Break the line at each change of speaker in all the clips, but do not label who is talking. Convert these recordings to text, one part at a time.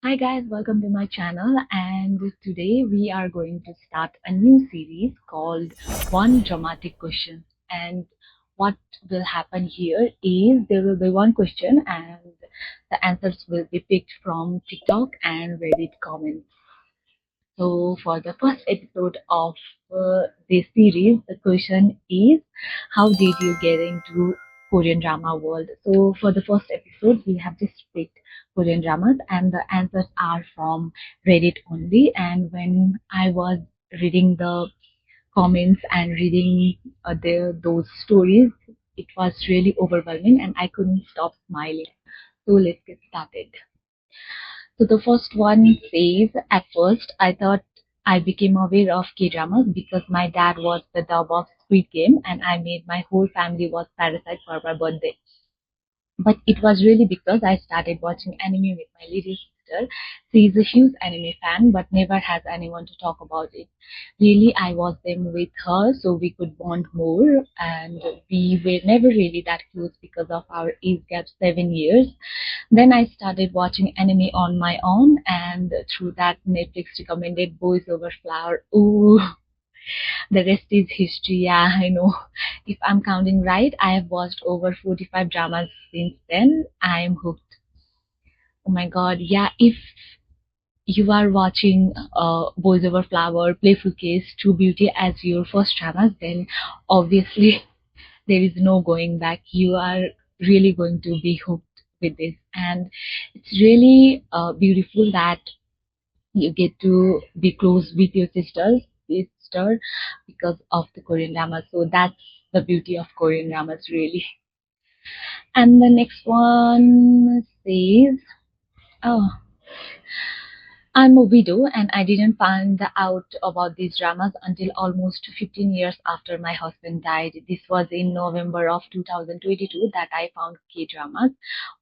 Hi guys, welcome to my channel, and today we are going to start a new series called One Dramatic Question. And what will happen here is there will be one question and the answers will be picked from TikTok and Reddit comments. So for the first episode of this series, the question is, how did you get into Korean drama world? So for the first episode, we have just picked Korean dramas, and the answers are from Reddit only. And when I was reading the comments and reading those stories, it was really overwhelming, and I couldn't stop smiling. So let's get started. So the first one says, at first I thought I became aware of K-dramas because my dad was the dub of Squid Game and I made my whole family watch Parasite for my birthday. But it was really because I started watching anime with my little sister. She is a huge anime fan, but never has anyone to talk about it. Really, I was them with her, so we could bond more, and we were never really that close because of our age gap, 7 years. Then I started watching anime on my own, and through that, Netflix recommended Boys Over Flower. Ooh, the rest is history. Yeah, I know. If I'm counting right, I have watched over 45 dramas since then. I'm hooked. Oh my god, yeah. If you are watching Boys Over Flower, Playful Case, True Beauty as your first dramas, then obviously there is no going back. You are really going to be hooked with this, and it's really beautiful that you get to be close with your sister because of the Korean drama. So that's the beauty of Korean dramas, really. And the next one says, oh, I'm a widow and I didn't find out about these dramas until almost 15 years after my husband died. This was in November of 2022 that I found K-dramas.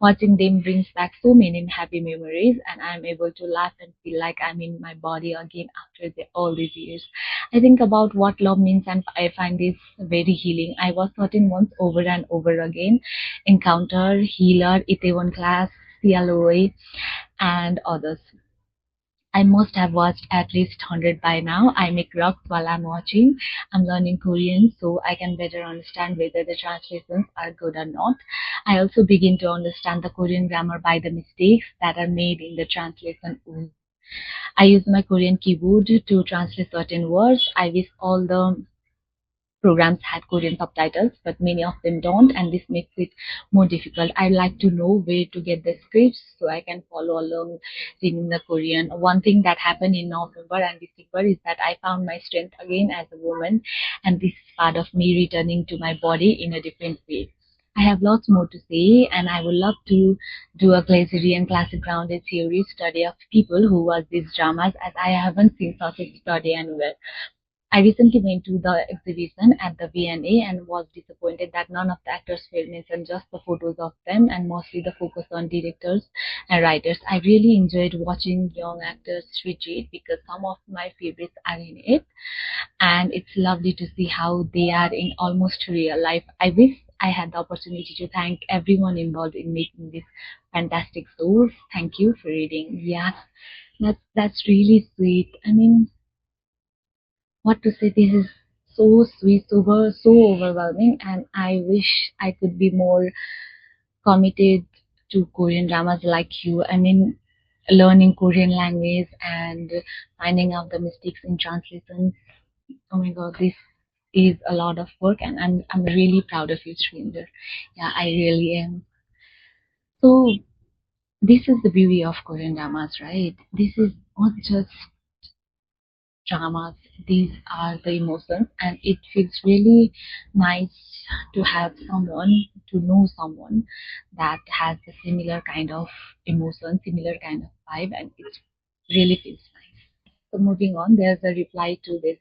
Watching them brings back so many happy memories and I'm able to laugh and feel like I'm in my body again after all these years. I think about what love means and I find this very healing. I was certain once over and over again. Encounter, Healer, Itaewon Class, CLOA, and others. I must have watched at least 100 by now. I make rocks while I'm watching. I'm learning Korean so I can better understand whether the translations are good or not. I also begin to understand the Korean grammar by the mistakes that are made in the translation. Ooh. I use my Korean keyboard to translate certain words. I wish all the programs had Korean subtitles, but many of them don't, and this makes it more difficult. I like to know where to get the scripts so I can follow along reading the Korean. One thing that happened in November and December is that I found my strength again as a woman, and this is part of me returning to my body in a different way. I have lots more to say, and I would love to do a Glazerian classic grounded theory study of people who watch these dramas, as I haven't seen such a study anywhere. I recently went to the exhibition at the V&A and was disappointed that none of the actors were mentioned, just the photos of them and mostly the focus on directors and writers. I really enjoyed watching young actors retreat because some of my favorites are in it, and it's lovely to see how they are in almost real life. I wish I had the opportunity to thank everyone involved in making this fantastic show. Thank you for reading. Yeah, that's really sweet. I mean, what to say, this is so sweet, so overwhelming, and I wish I could be more committed to Korean dramas like you. I mean, learning Korean language and finding out the mistakes in translations. Oh my god, this is a lot of work, and I'm really proud of you, Stranger. Yeah, I really am. So this is the beauty of Korean dramas, right? This is not just dramas, these are the emotions, and it feels really nice to have someone, to know someone that has a similar kind of emotion, similar kind of vibe, and it really feels nice. So moving on, there's a reply to this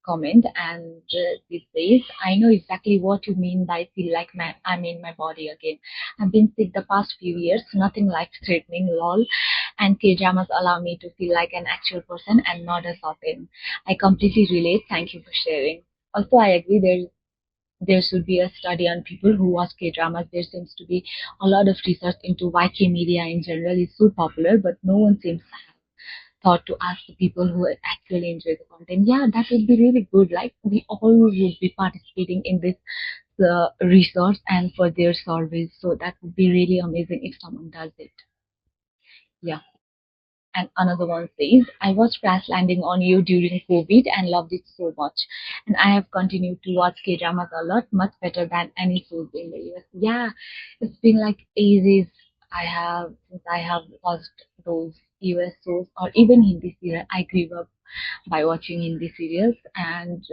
comment, and this says, I know exactly what you mean by feel like I'm in my body again. I've been sick the past few years, nothing life threatening, lol, and K-dramas allow me to feel like an actual person and not a certain. I completely relate. Thank you for sharing. Also, I agree, there should be a study on people who watch K-dramas. There seems to be a lot of research into why K-media in general is so popular, but no one seems to have thought to ask the people who actually enjoy the content. Yeah, that would be really good. Like we all would be participating in this research and for their surveys. So that would be really amazing if someone does it. Yeah. And another one says, I watched Crash Landing on You during COVID and loved it so much. And I have continued to watch K dramas a lot, much better than any shows in the US. Yeah, it's been like ages since I have watched those US shows or even Hindi serials. I grew up by watching Hindi serials, and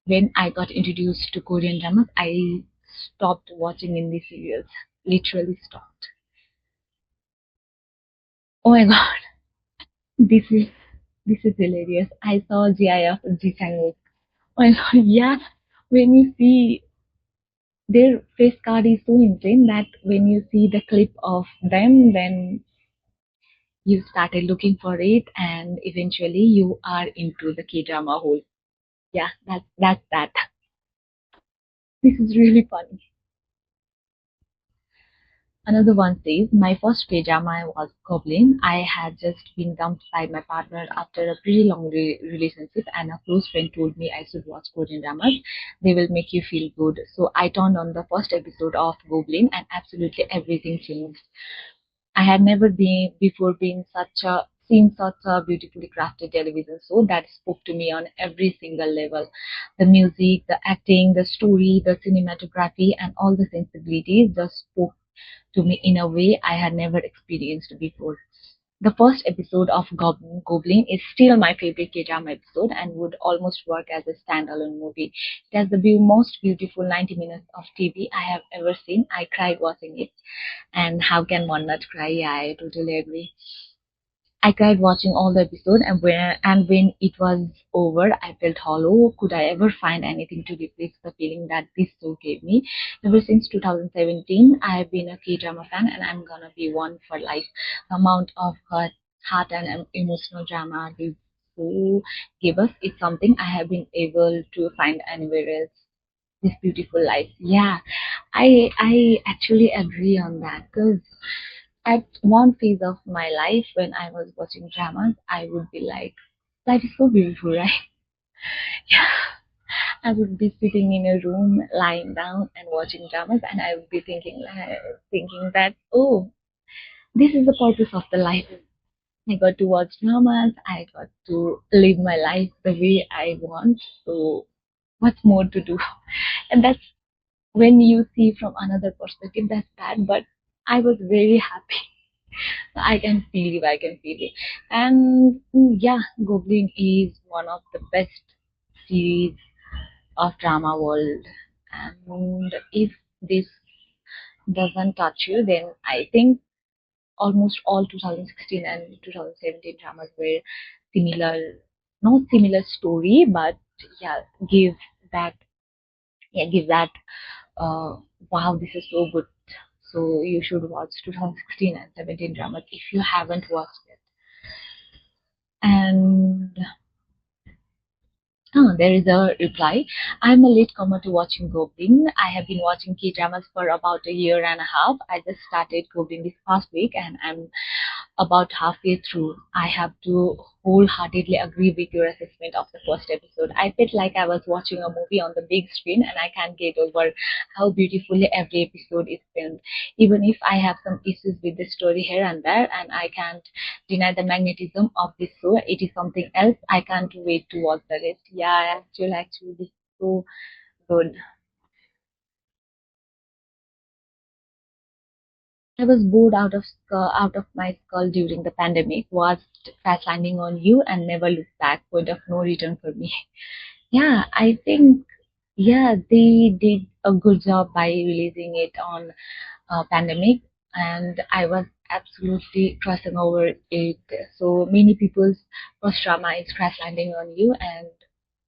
when I got introduced to Korean dramas, I stopped watching Hindi serials. Literally stopped. Oh my god, this is this is hilarious. I saw GIF Ji Sang-wook. Oh my god, yeah. When you see their face card is so insane that when you see the clip of them, then you started looking for it, and eventually you are into the K drama hole. Yeah, that's that. This is really funny. Another one says, my first pajama was Goblin. I had just been dumped by my partner after a pretty long relationship, and a close friend told me I should watch Korean dramas. They will make you feel good. So I turned on the first episode of Goblin, and absolutely everything changed. I had never been seen such a beautifully crafted television show that spoke to me on every single level. The music, the acting, the story, the cinematography, and all the sensibilities just spoke to me in a way I had never experienced before. The first episode of Goblin is still my favorite K-drama episode and would almost work as a standalone movie. It has the most beautiful 90 minutes of TV I have ever seen. I cried watching it. And how can one not cry? Yeah, I totally agree. I cried watching all the episode, and when it was over, I felt hollow. Could I ever find anything to replace the feeling that this show gave me? Ever since 2017, I have been a K-drama fan, and I'm gonna be one for life. The amount of heart and emotional drama this show gave us is something I have been able to find anywhere else. This beautiful life, yeah, I actually agree on that because at one phase of my life when I was watching dramas, I would be like, life is so beautiful, right? Yeah. I would be sitting in a room, lying down and watching dramas, and I would be thinking that, oh, this is the purpose of the life. I got to watch dramas. I got to live my life the way I want. So, what's more to do? And that's when you see from another perspective, that's bad. But I was very happy. I can feel it. I can feel it. And yeah, Goblin is one of the best series of drama world. And if this doesn't touch you, then I think almost all 2016 and 2017 dramas were similar, not similar story, but yeah, give that, give that. Uh, wow, this is so good. So you should watch 2016 and 17 dramas if you haven't watched it. And there is a reply. I'm a latecomer to watching Goblin. I have been watching K dramas for about a year and a half. I just started Goblin this past week and I'm about halfway through. I have to wholeheartedly agree with your assessment of the first episode. I felt like I was watching a movie on the big screen and I can't get over how beautifully every episode is filmed. Even if I have some issues with the story here and there, and I can't deny the magnetism of this show, it is something else. I can't wait to watch the rest. Yeah, actually, this is so good. I was bored out of my skull during the pandemic, watched Crash Landing on You and never looked back. Point of no return for me. Yeah, I think yeah they did a good job by releasing it on pandemic, and I was absolutely crossing over it. So many people's first drama is Crash Landing on You, and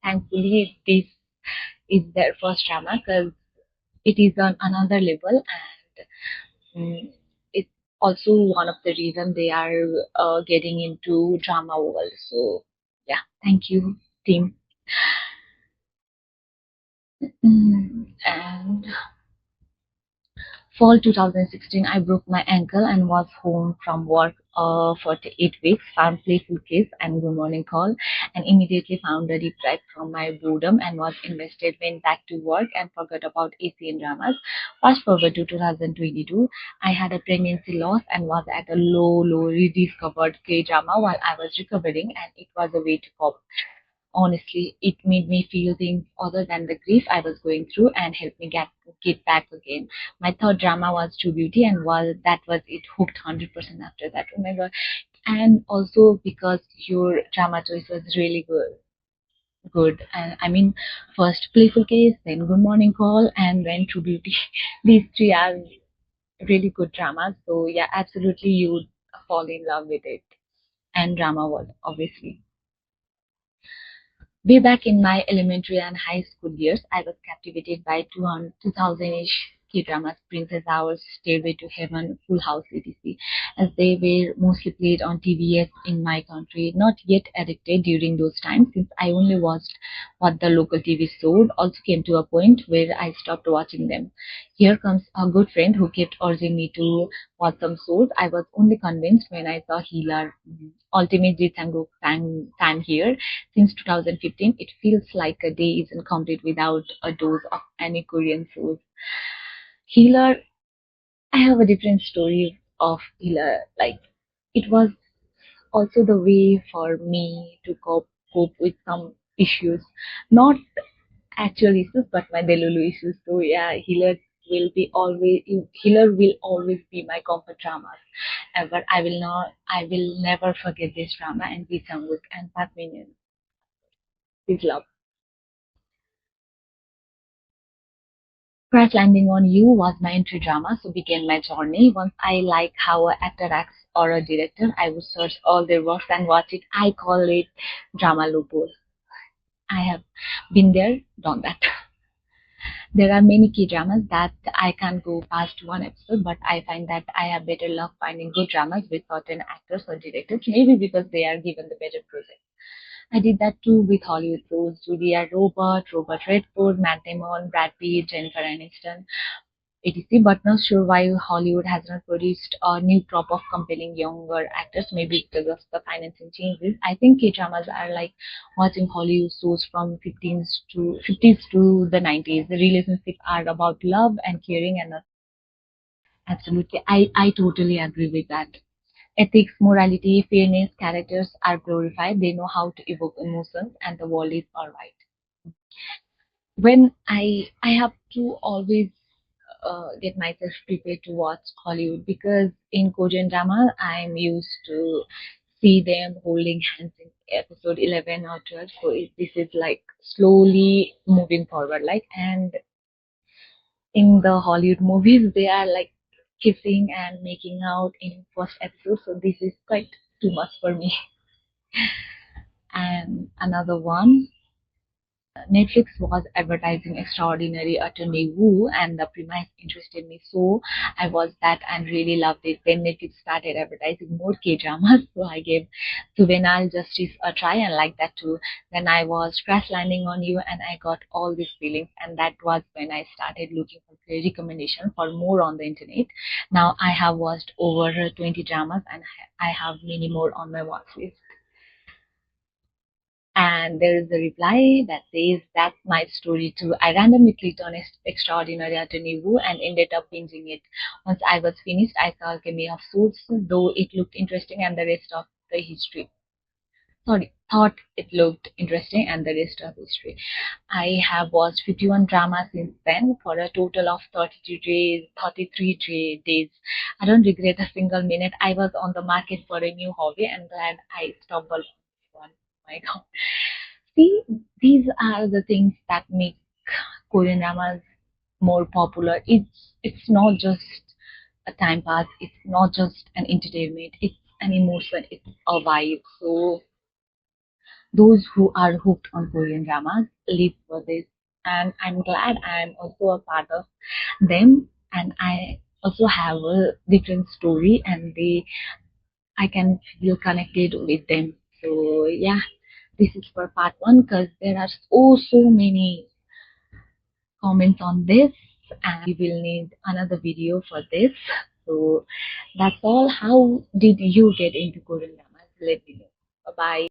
thankfully this is their first drama because it is on another level and it's also one of the reason they are getting into drama world. So yeah, thank you, team. And fall 2016, I broke my ankle and was home from work for 8 weeks. Found playful kiss and good morning call, and immediately found a deep breath from my boredom and was invested. Went back to work and forgot about Asian dramas. Fast forward to 2022, I had a pregnancy loss and was at a low, rediscovered K drama while I was recovering, and it was a way to cope. Honestly, it made me feel things other than the grief I was going through and helped me get back again. My third drama was True Beauty, and while that was it, hooked 100% after that. Oh my god! And also because your drama choice was really good. And I mean, first Playful Case, then Good Morning Call, and then True Beauty. These three are really good dramas. So yeah, absolutely, you would fall in love with it. And drama was obviously. Way back in my elementary and high school years, I was captivated by 2000-ish K-dramas, Princess Hours, Stairway to Heaven, Full House, etc., as they were mostly played on TVS in my country. Not yet addicted during those times, since I only watched what the local TV showed. Also came to a point where I stopped watching them. Here comes a good friend who kept urging me to watch some shows. I was only convinced when I saw Healer Ultimate Jitango fan here. Since 2015, it feels like a day isn't complete without a dose of any Korean shows. Healer, I have a different story of Healer. Like, it was also the way for me to cope with some issues, not actual issues, but my Delulu issues. So yeah, Healer will always be my comfort dramas. Ever, I will never forget this drama and Lee Sang-wook and Park Min-yoon. His love. Crash Landing on You was my entry drama, so began my journey. Once I like how an actor acts or a director, I would search all their works and watch it. I call it drama loophole. I have been there, done that. There are many key dramas that I can't go past one episode, but I find that I have better luck finding good dramas with certain actors or directors, maybe because they are given the better project. I did that too with Hollywood pros, Julia Roberts, Robert Redford, Matt Damon, Brad Pitt, Jennifer Aniston, etc. But not sure why Hollywood has not produced a new crop of compelling younger actors, maybe because of the financing changes. I think K-dramas are like watching Hollywood shows from 50s to the 90s. The relationships are about love and caring and absolutely. I totally agree with that. Ethics, morality, fairness, characters are glorified. They know how to evoke emotions and the world is alright. When I have to always get myself prepared to watch Hollywood because in Korean drama I'm used to see them holding hands in episode 11 or 12. So this is like slowly moving forward. Like, and in the Hollywood movies they are like kissing and making out in first episode. So this is quite too much for me. And another one, Netflix was advertising Extraordinary Attorney Woo, and the premise interested me so I was that and really loved it. Then Netflix started advertising more K dramas, so I gave Juvenile Justice a try and liked that too. Then I was Crash Landing on You, and I got all these feelings, and that was when I started looking for recommendation for more on the internet. Now I have watched over 20 dramas, and I have many more on my watch list. And there is a reply that says, "That's my story too. I randomly clicked on Extraordinary Attorney Woo and ended up binging it. Once I was finished, I saw Alchemy of Souls, though it looked interesting and the rest of the history. Sorry, thought it looked interesting and the rest of history. I have watched 51 dramas since then for a total of 32 days, 33 days. I don't regret a single minute. I was on the market for a new hobby and glad I stumbled on one. Oh my God. See, these are the things that make Korean dramas more popular. It's not just a time pass. It's not just an entertainment. It's an emotion. It's a vibe. So those who are hooked on Korean dramas live for this, and I'm glad I'm also a part of them. And I also have a different story, and I can feel connected with them. So yeah, this is for part one because there are so many comments on this, and we will need another video for this. So that's all. How did you get into Korean dramas? Let me know. Bye bye.